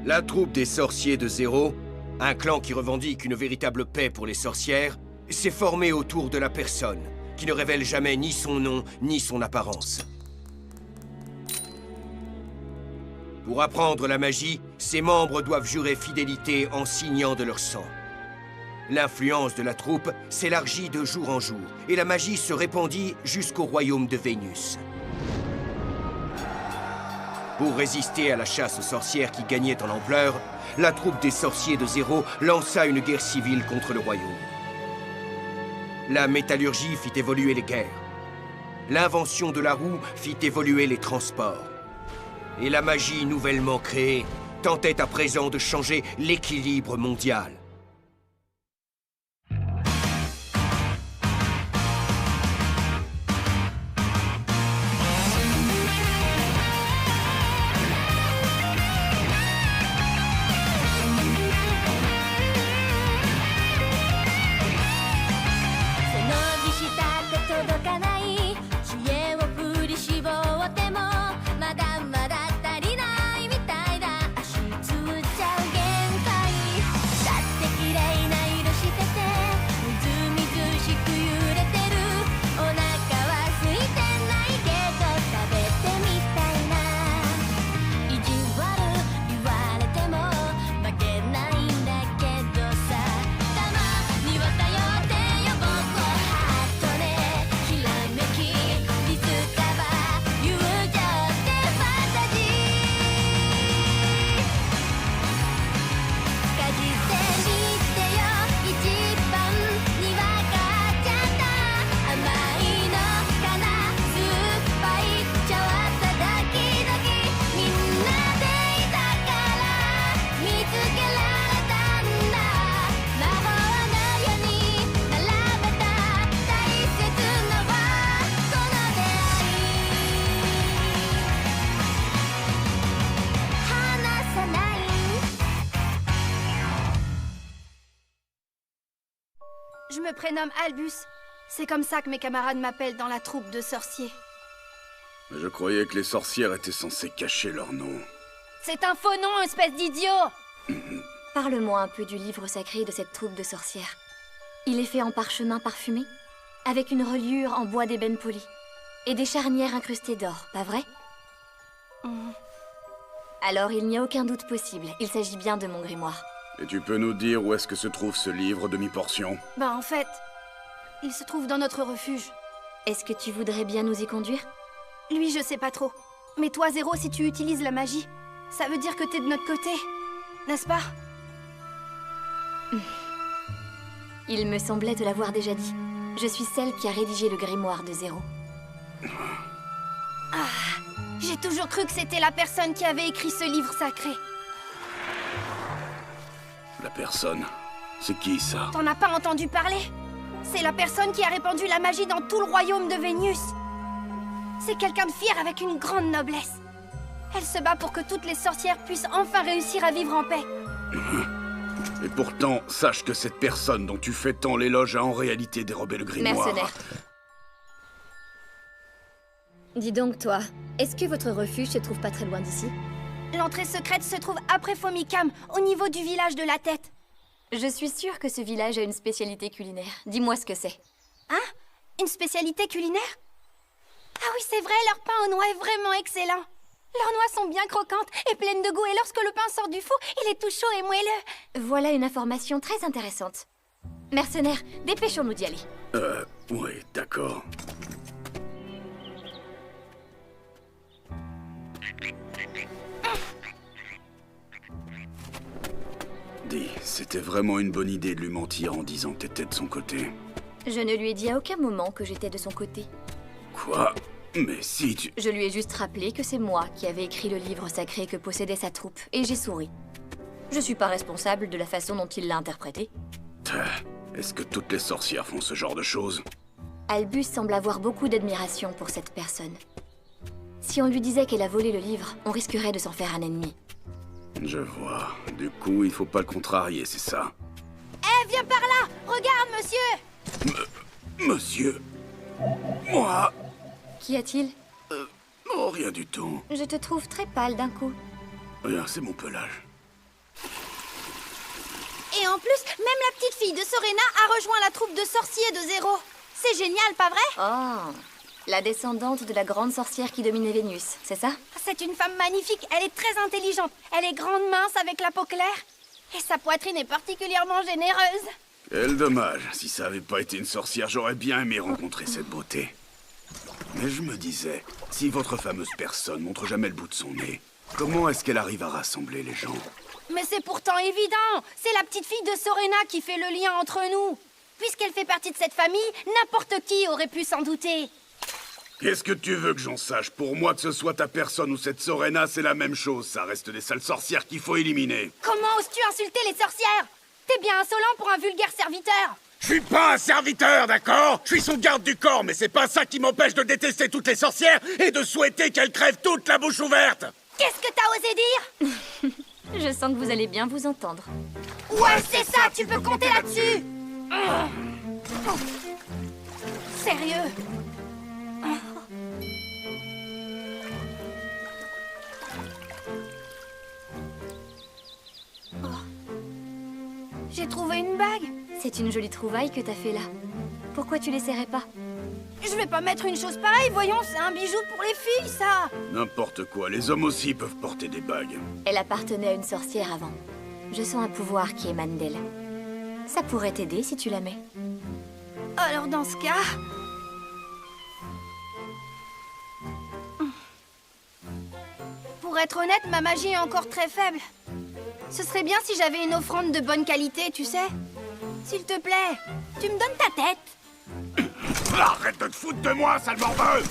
La troupe des sorciers de Zéro, un clan qui revendique une véritable paix pour les sorcières, s'est formé autour de la personne, qui ne révèle jamais ni son nom, ni son apparence. Pour apprendre la magie, ses membres doivent jurer fidélité en signant de leur sang. L'influence de la troupe s'élargit de jour en jour, et la magie se répandit jusqu'au royaume de Vénus. Pour résister à la chasse aux sorcières qui gagnait en ampleur, la troupe des sorciers de Zéro lança une guerre civile contre le royaume. La métallurgie fit évoluer les guerres. L'invention de la roue fit évoluer les transports. Et la magie nouvellement créée tentait à présent de changer l'équilibre mondial. Je me prénomme Albus. C'est comme ça que mes camarades m'appellent dans la troupe de sorciers. Je croyais que les sorcières étaient censées cacher leur nom. C'est un faux nom, espèce d'idiot! Parle-moi un peu du livre sacré de cette troupe de sorcières. Il est fait en parchemin parfumé, avec une reliure en bois d'ébène poli, et des charnières incrustées d'or, pas vrai? Alors il n'y a aucun doute possible, il s'agit bien de mon grimoire. Et tu peux nous dire où est-ce que se trouve ce livre demi-portion? En fait, il se trouve dans notre refuge. Est-ce que tu voudrais bien nous y conduire? Lui, je sais pas trop. Mais toi, Zéro, si tu utilises la magie, ça veut dire que t'es de notre côté, n'est-ce pas? Il me semblait te l'avoir déjà dit. Je suis celle qui a rédigé le grimoire de Zéro. J'ai toujours cru que c'était la personne qui avait écrit ce livre sacré. La personne? C'est qui, ça? T'en as pas entendu parler? C'est la personne qui a répandu la magie dans tout le royaume de Vénus. C'est quelqu'un de fier avec une grande noblesse. Elle se bat pour que toutes les sorcières puissent enfin réussir à vivre en paix. Et pourtant, sache que cette personne dont tu fais tant l'éloge a en réalité dérobé le grimoire. Mercenaire. Dis donc, toi, est-ce que votre refuge se trouve pas très loin d'ici? L'entrée secrète se trouve après Fomicam, au niveau du village de la tête. Je suis sûre que ce village a une spécialité culinaire. Dis-moi ce que c'est. Hein? Une spécialité culinaire? Ah oui, c'est vrai, leur pain aux noix est vraiment excellent. Leurs noix sont bien croquantes et pleines de goût, et lorsque le pain sort du four, il est tout chaud et moelleux. Voilà une information très intéressante. Mercenaire, dépêchons-nous d'y aller. Oui, d'accord. Dis, c'était vraiment une bonne idée de lui mentir en disant que t'étais de son côté. Je ne lui ai dit à aucun moment que j'étais de son côté. Quoi? Mais si tu... Je lui ai juste rappelé que c'est moi qui avais écrit le livre sacré que possédait sa troupe, et j'ai souri. Je suis pas responsable de la façon dont il l'a interprété. Est-ce que toutes les sorcières font ce genre de choses? Albus semble avoir beaucoup d'admiration pour cette personne. Si on lui disait qu'elle a volé le livre, on risquerait de s'en faire un ennemi. Je vois. Du coup, il faut pas le contrarier, c'est ça? Eh, viens par là! Regarde, monsieur! Monsieur? Moi? Qu'y a-t-il? Oh, rien du tout. Je te trouve très pâle d'un coup. Rien, c'est mon pelage. Et en plus, même la petite fille de Sorena a rejoint la troupe de sorciers de Zéro. C'est génial, pas vrai? Oh, la descendante de la grande sorcière qui dominait Vénus, c'est ça? C'est une femme magnifique, elle est très intelligente. Elle est grande, mince, avec la peau claire. Et sa poitrine est particulièrement généreuse. Quel dommage. Si ça avait pas été une sorcière, j'aurais bien aimé rencontrer cette beauté. Mais je me disais, si votre fameuse personne montre jamais le bout de son nez, comment est-ce qu'elle arrive à rassembler les gens? Mais c'est pourtant évident. C'est la petite fille de Sorena qui fait le lien entre nous. Puisqu'elle fait partie de cette famille, n'importe qui aurait pu s'en douter. Qu'est-ce que tu veux que j'en sache? Pour moi, que ce soit ta personne ou cette Sorena, c'est la même chose. Ça reste des sales sorcières qu'il faut éliminer. Comment oses-tu insulter les sorcières? T'es bien insolent pour un vulgaire serviteur. Je suis pas un serviteur, d'accord? Je suis son garde du corps, mais c'est pas ça qui m'empêche de détester toutes les sorcières et de souhaiter qu'elles crèvent toute la bouche ouverte. Qu'est-ce que t'as osé dire? Je sens que vous allez bien vous entendre. Ouais, c'est ça, tu peux compter là-dessus. Sérieux? J'ai trouvé une bague. C'est une jolie trouvaille que t'as fait là. Pourquoi tu l'essaierais pas? Je vais pas mettre une chose pareille, voyons, c'est un bijou pour les filles, ça. N'importe quoi, les hommes aussi peuvent porter des bagues. Elle appartenait à une sorcière avant. Je sens un pouvoir qui émane d'elle. Ça pourrait t'aider si tu la mets. Alors dans ce cas... Pour être honnête, ma magie est encore très faible. Ce serait bien si j'avais une offrande de bonne qualité, tu sais. S'il te plaît, tu me donnes ta tête. Arrête de te foutre de moi, sale morveuse!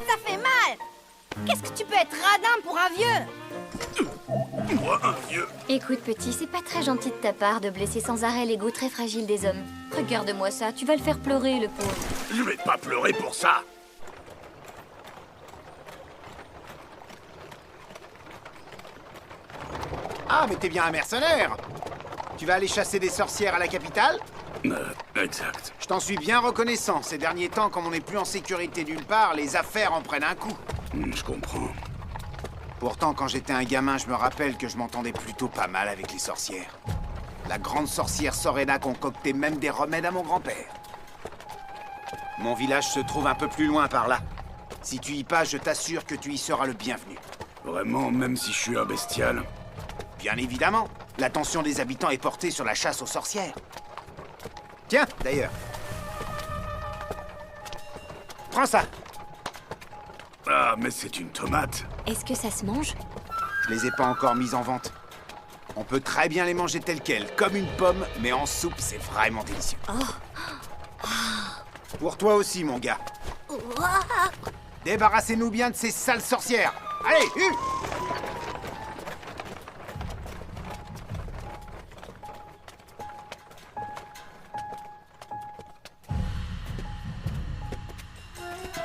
Ça fait mal. Qu'est-ce que tu peux être radin pour un vieux? Moi, un vieux? Écoute, petit, c'est pas très gentil de ta part de blesser sans arrêt l'ego très fragile des hommes. Regarde-moi ça, tu vas le faire pleurer, le pauvre. Je vais pas pleurer pour ça. Ah, mais t'es bien un mercenaire! Tu vas aller chasser des sorcières à la capitale? Exact. Je t'en suis bien reconnaissant. Ces derniers temps, comme on n'est plus en sécurité nulle part, les affaires en prennent un coup. Je comprends. Pourtant, quand j'étais un gamin, je me rappelle que je m'entendais plutôt pas mal avec les sorcières. La grande sorcière Sorena concoctait même des remèdes à mon grand-père. Mon village se trouve un peu plus loin par là. Si tu y passes, je t'assure que tu y seras le bienvenu. Vraiment, même si je suis un bestial? Bien évidemment, l'attention des habitants est portée sur la chasse aux sorcières. Tiens, d'ailleurs. Prends ça. Ah, mais c'est une tomate. Est-ce que ça se mange? Je les ai pas encore mises en vente. On peut très bien les manger telles quelles, comme une pomme, mais en soupe, c'est vraiment délicieux. Pour toi aussi, mon gars. Débarrassez-nous bien de ces sales sorcières. Allez,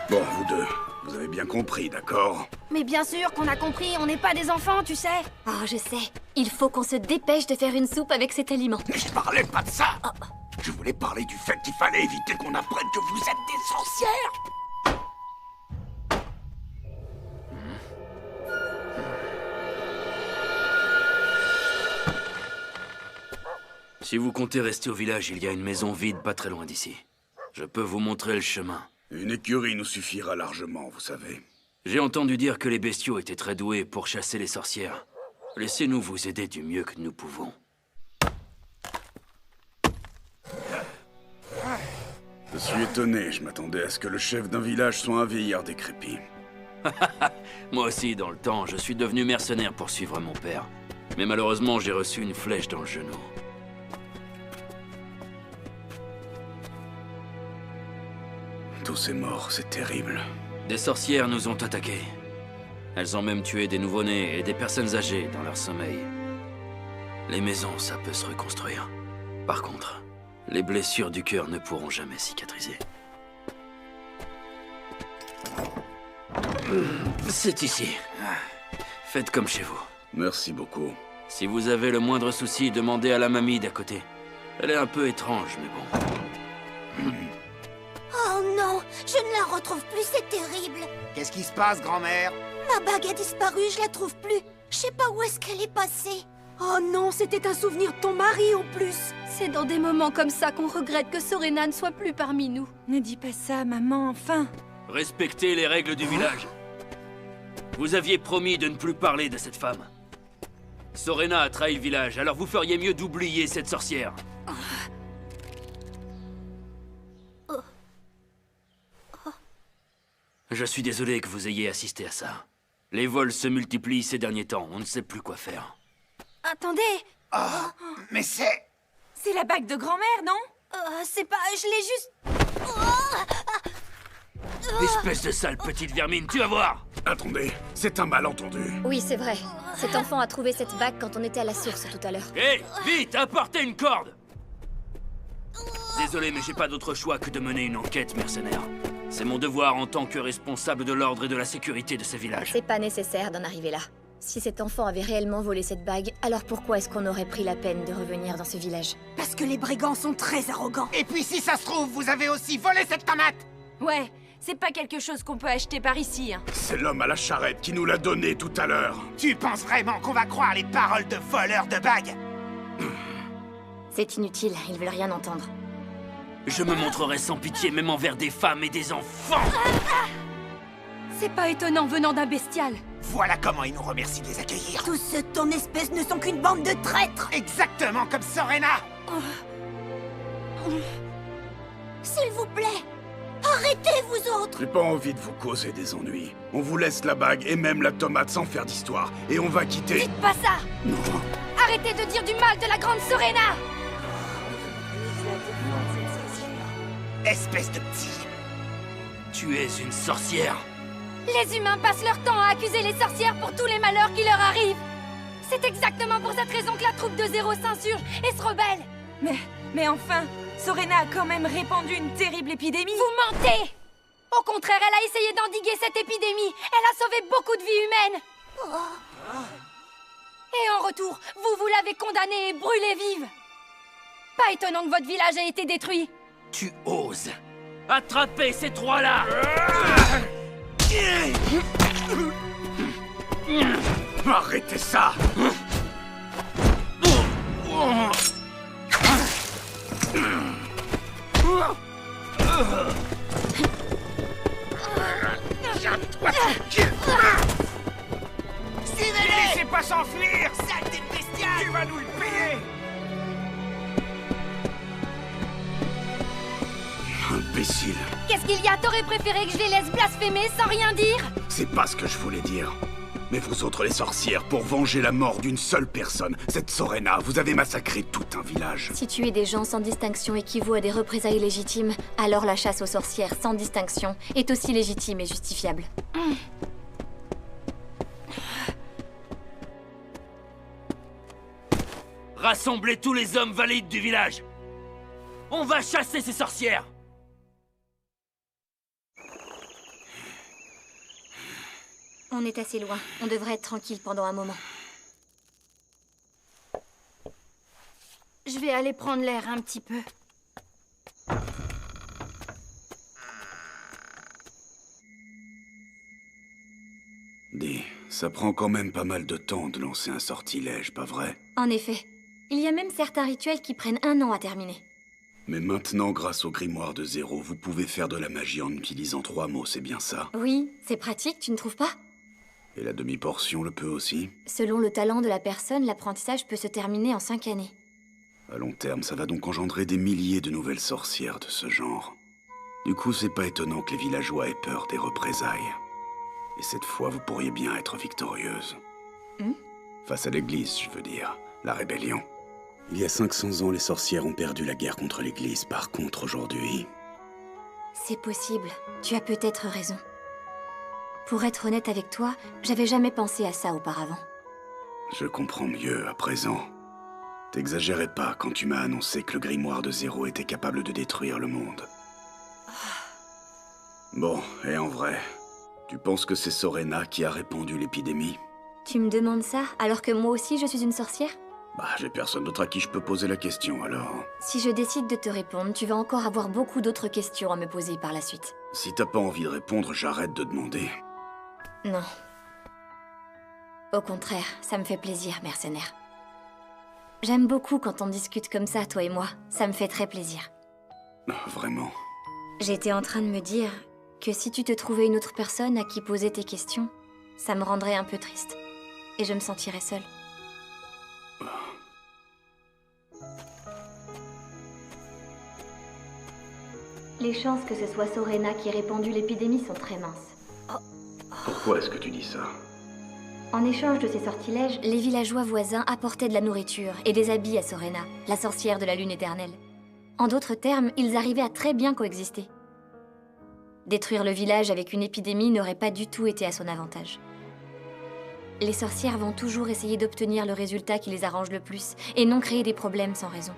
Bon, vous deux, vous avez bien compris, d'accord? Mais bien sûr qu'on a compris, on n'est pas des enfants, tu sais. Oh, je sais. Il faut qu'on se dépêche de faire une soupe avec cet aliment. Mais je parlais pas de ça. Je voulais parler du fait qu'il fallait éviter qu'on apprenne que vous êtes des sorcières. Si vous comptez rester au village, il y a une maison vide pas très loin d'ici. Je peux vous montrer le chemin. Une écurie nous suffira largement, vous savez. J'ai entendu dire que les bestiaux étaient très doués pour chasser les sorcières. Laissez-nous vous aider du mieux que nous pouvons. Je suis étonné, je m'attendais à ce que le chef d'un village soit un vieillard décrépit. Moi aussi, dans le temps, je suis devenu mercenaire pour suivre mon père. Mais malheureusement, j'ai reçu une flèche dans le genou. Tous est mort, c'est terrible. Des sorcières nous ont attaqués. Elles ont même tué des nouveau-nés et des personnes âgées dans leur sommeil. Les maisons, ça peut se reconstruire. Par contre, les blessures du cœur ne pourront jamais cicatriser. C'est ici. Faites comme chez vous. Merci beaucoup. Si vous avez le moindre souci, demandez à la mamie d'à côté. Elle est un peu étrange, mais bon. Oh non, je ne la retrouve plus, c'est terrible. Qu'est-ce qui se passe, grand-mère? Ma bague a disparu, je la trouve plus. Je sais pas où est-ce qu'elle est passée. Oh non, c'était un souvenir de ton mari en plus. C'est dans des moments comme ça qu'on regrette que Sorena ne soit plus parmi nous. Ne dis pas ça, maman, enfin. Respectez les règles du village. Vous aviez promis de ne plus parler de cette femme. Sorena a trahi le village, alors vous feriez mieux d'oublier cette sorcière. Je suis désolé que vous ayez assisté à ça. Les vols se multiplient ces derniers temps, on ne sait plus quoi faire. Attendez, Oh, mais c'est... C'est la bague de grand-mère, non? c'est pas... je l'ai juste... Espèce de sale petite vermine, tu vas voir! Attendez, c'est un malentendu. Oui, c'est vrai. Cet enfant a trouvé cette bague quand on était à la source tout à l'heure. Hé, vite, apportez une corde! Désolé, mais j'ai pas d'autre choix que de mener une enquête, mercenaire. C'est mon devoir en tant que responsable de l'ordre et de la sécurité de ce village. C'est pas nécessaire d'en arriver là. Si cet enfant avait réellement volé cette bague, alors pourquoi est-ce qu'on aurait pris la peine de revenir dans ce village? Parce que les brigands sont très arrogants. Et puis si ça se trouve, vous avez aussi volé cette tomate! Ouais, c'est pas quelque chose qu'on peut acheter par ici, hein. C'est l'homme à la charrette qui nous l'a donné tout à l'heure. Tu penses vraiment qu'on va croire les paroles de voleurs de bagues? C'est inutile, ils veulent rien entendre. Je me montrerai sans pitié même envers des femmes et des enfants! C'est pas étonnant venant d'un bestial. Voilà comment ils nous remercient de les accueillir. Tous ceux de ton espèce ne sont qu'une bande de traîtres. Exactement comme Sorena! S'il vous plaît, arrêtez vous autres. J'ai pas envie de vous causer des ennuis. On vous laisse la bague et même la tomate sans faire d'histoire. Et on va quitter... Dites pas ça. Non. Arrêtez de dire du mal de la grande Sorena. Espèce de petit... Tu es une sorcière! Les humains passent leur temps à accuser les sorcières pour tous les malheurs qui leur arrivent. C'est exactement pour cette raison que la troupe de Zéro s'insurge et se rebelle. Mais enfin, Sorena a quand même répandu une terrible épidémie. Vous mentez. Au contraire, elle a essayé d'endiguer cette épidémie. Elle a sauvé beaucoup de vies humaines. Et en retour, vous l'avez condamnée et brûlée vive. Pas étonnant que votre village ait été détruit. Tu oses! Attrapez ces trois-là! Arrêtez ça! Suivez-les! Laissez pas s'enfuir! Saleté de bestial! Tu vas nous le payer! Imbécile. Qu'est-ce qu'il y a? T'aurais préféré que je les laisse blasphémer sans rien dire? C'est pas ce que je voulais dire. Mais vous autres les sorcières, pour venger la mort d'une seule personne, cette Sorena, vous avez massacré tout un village. Si tuer des gens sans distinction équivaut à des représailles légitimes, alors la chasse aux sorcières sans distinction est aussi légitime et justifiable. Rassemblez tous les hommes valides du village! On va chasser ces sorcières! On est assez loin, on devrait être tranquille pendant un moment. Je vais aller prendre l'air un petit peu. Dis, ça prend quand même pas mal de temps de lancer un sortilège, pas vrai? En effet, il y a même certains rituels qui prennent 1 an à terminer. Mais maintenant, grâce au grimoire de Zéro, vous pouvez faire de la magie en utilisant 3 mots, c'est bien ça? Oui, c'est pratique, tu ne trouves pas? Et la demi-portion le peut aussi? Selon le talent de la personne, l'apprentissage peut se terminer en 5 années. À long terme, ça va donc engendrer des milliers de nouvelles sorcières de ce genre. Du coup, c'est pas étonnant que les villageois aient peur des représailles. Et cette fois, vous pourriez bien être victorieuse. Face à l'église, je veux dire. La rébellion. Il y a 500 ans, les sorcières ont perdu la guerre contre l'église. Par contre, aujourd'hui... C'est possible, tu as peut-être raison. Pour être honnête avec toi, j'avais jamais pensé à ça auparavant. Je comprends mieux à présent. T'exagérais pas quand tu m'as annoncé que le grimoire de Zéro était capable de détruire le monde. Bon, et en vrai, tu penses que c'est Sorena qui a répandu l'épidémie? Tu me demandes ça, alors que moi aussi je suis une sorcière? Bah, j'ai personne d'autre à qui je peux poser la question, alors... Si je décide de te répondre, tu vas encore avoir beaucoup d'autres questions à me poser par la suite. Si t'as pas envie de répondre, j'arrête de demander. Non. Au contraire, ça me fait plaisir, mercenaire. J'aime beaucoup quand on discute comme ça, toi et moi. Ça me fait très plaisir. Vraiment. J'étais en train de me dire que si tu te trouvais une autre personne à qui poser tes questions, ça me rendrait un peu triste. Et je me sentirais seule. Les chances que ce soit Sorena qui ait répandu l'épidémie sont très minces. Pourquoi est-ce que tu dis ça? En échange de ces sortilèges, les villageois voisins apportaient de la nourriture et des habits à Sorena, la sorcière de la lune éternelle. En d'autres termes, ils arrivaient à très bien coexister. Détruire le village avec une épidémie n'aurait pas du tout été à son avantage. Les sorcières vont toujours essayer d'obtenir le résultat qui les arrange le plus, et non créer des problèmes sans raison.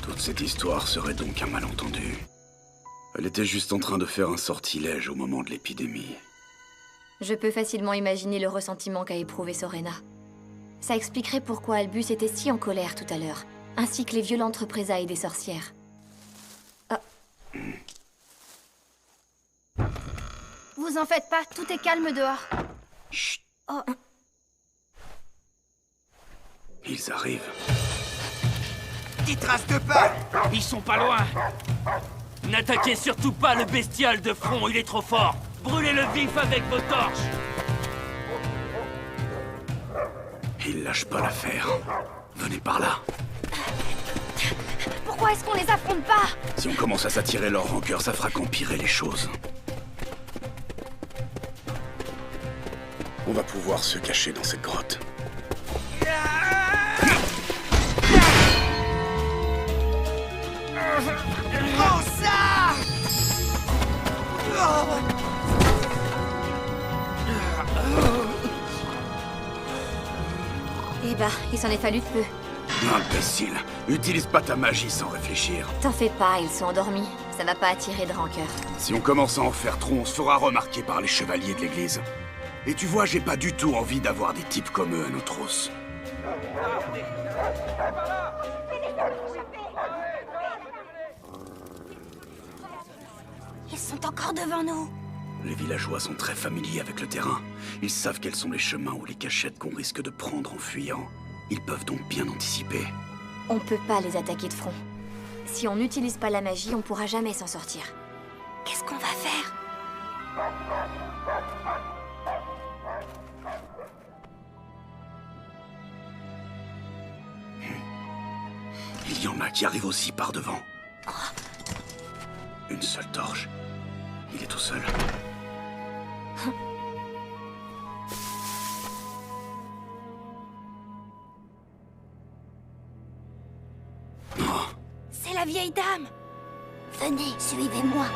Toute cette histoire serait donc un malentendu. Elle était juste en train de faire un sortilège au moment de l'épidémie. Je peux facilement imaginer le ressentiment qu'a éprouvé Sorena. Ça expliquerait pourquoi Albus était si en colère tout à l'heure, ainsi que les violentes représailles des sorcières. Vous en faites pas, tout est calme dehors. Chut. Oh. Ils arrivent. Des traces de pas! Ils sont pas loin. N'attaquez surtout pas le bestial de front, il est trop fort. Brûlez-le vif avec vos torches. Ils lâchent pas l'affaire. Venez par là. Pourquoi est-ce qu'on les affronte pas? Si on commence à s'attirer leur rancœur, ça fera qu'empirer les choses. On va pouvoir se cacher dans cette grotte. Oh ça! Eh bah, il s'en est fallu de peu. Imbécile, utilise pas ta magie sans réfléchir. T'en fais pas, ils sont endormis. Ça va pas attirer de rancœur. Si on commence à en faire trop, on se fera remarquer par les chevaliers de l'église. Et tu vois, j'ai pas du tout envie d'avoir des types comme eux à nos trousses. Ils sont encore devant nous. Les villageois sont très familiers avec le terrain. Ils savent quels sont les chemins ou les cachettes qu'on risque de prendre en fuyant. Ils peuvent donc bien anticiper. On peut pas les attaquer de front. Si on n'utilise pas la magie, on pourra jamais s'en sortir. Qu'est-ce qu'on va faire? Il y en a qui arrivent aussi par devant. Une seule torche. Il est tout seul. C'est la vieille dame. Venez, suivez-moi.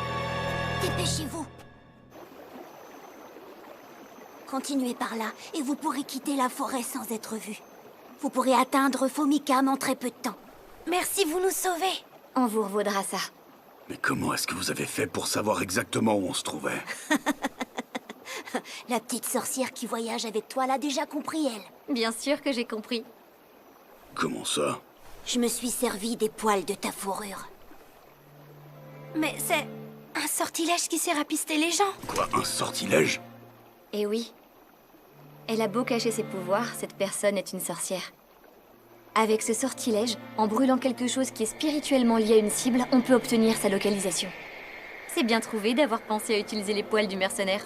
Dépêchez-vous. Continuez par là, et vous pourrez quitter la forêt sans être vu. Vous pourrez atteindre Fomicam en très peu de temps. Merci, vous nous sauvez. On vous revaudra ça. Mais comment est-ce que vous avez fait pour savoir exactement où on se trouvait? La petite sorcière qui voyage avec toi l'a déjà compris, elle. Bien sûr que j'ai compris. Comment ça? Je me suis servi des poils de ta fourrure. Mais c'est un sortilège qui sert à pister les gens. Quoi, un sortilège? Eh oui. Elle a beau cacher ses pouvoirs, cette personne est une sorcière. Avec ce sortilège, en brûlant quelque chose qui est spirituellement lié à une cible, on peut obtenir sa localisation. C'est bien trouvé d'avoir pensé à utiliser les poils du mercenaire.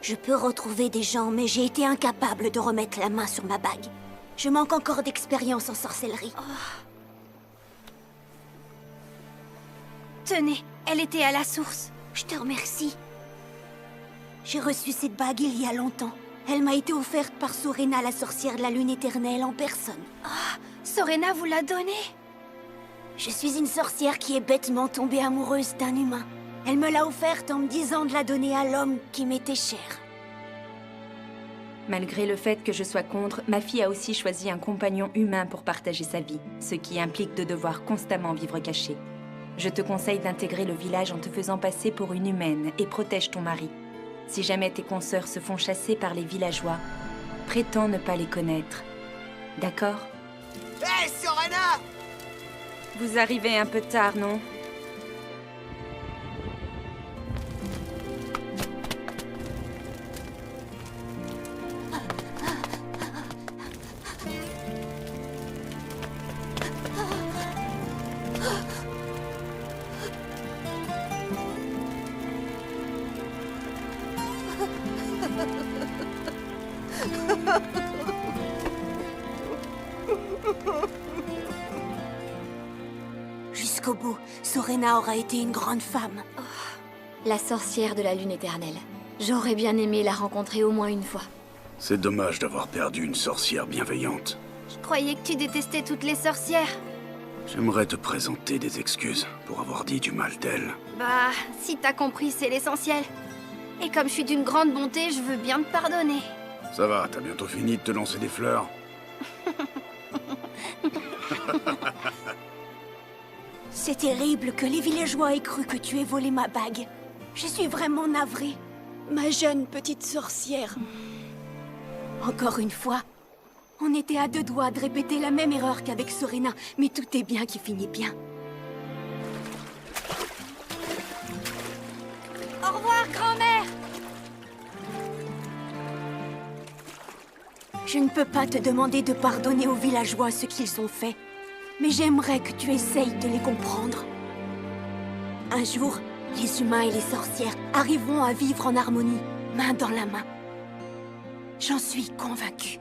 Je peux retrouver des gens, mais j'ai été incapable de remettre la main sur ma bague. Je manque encore d'expérience en sorcellerie. Tenez, elle était à la source. Je te remercie. J'ai reçu cette bague il y a longtemps. Elle m'a été offerte par Sorena, la sorcière de la lune éternelle, en personne. Sorena vous l'a donnée. Je suis une sorcière qui est bêtement tombée amoureuse d'un humain. Elle me l'a offerte en me disant de la donner à l'homme qui m'était cher. Malgré le fait que je sois contre, ma fille a aussi choisi un compagnon humain pour partager sa vie, ce qui implique de devoir constamment vivre caché. Je te conseille d'intégrer le village en te faisant passer pour une humaine et protège ton mari. Si jamais tes consoeurs se font chasser par les villageois, prétends ne pas les connaître. D'accord? Hé, Sorena! Vous arrivez un peu tard, non? Jusqu'au bout, Sorena aura été une grande femme. La sorcière de la lune éternelle. J'aurais bien aimé la rencontrer au moins une fois. C'est dommage d'avoir perdu une sorcière bienveillante. Je croyais que tu détestais toutes les sorcières. J'aimerais te présenter des excuses pour avoir dit du mal d'elle. Bah, si t'as compris, c'est l'essentiel. Et comme je suis d'une grande bonté, je veux bien te pardonner. Ça va, t'as bientôt fini de te lancer des fleurs. C'est terrible que les villageois aient cru que tu aies volé ma bague. Je suis vraiment navrée. Ma jeune petite sorcière. Encore une fois, on était à 2 doigts de répéter la même erreur qu'avec Sorena, mais tout est bien qui finit bien. Au revoir, grand-mère! Je ne peux pas te demander de pardonner aux villageois ce qu'ils ont fait, mais j'aimerais que tu essayes de les comprendre. Un jour, les humains et les sorcières arriveront à vivre en harmonie, main dans la main. J'en suis convaincue.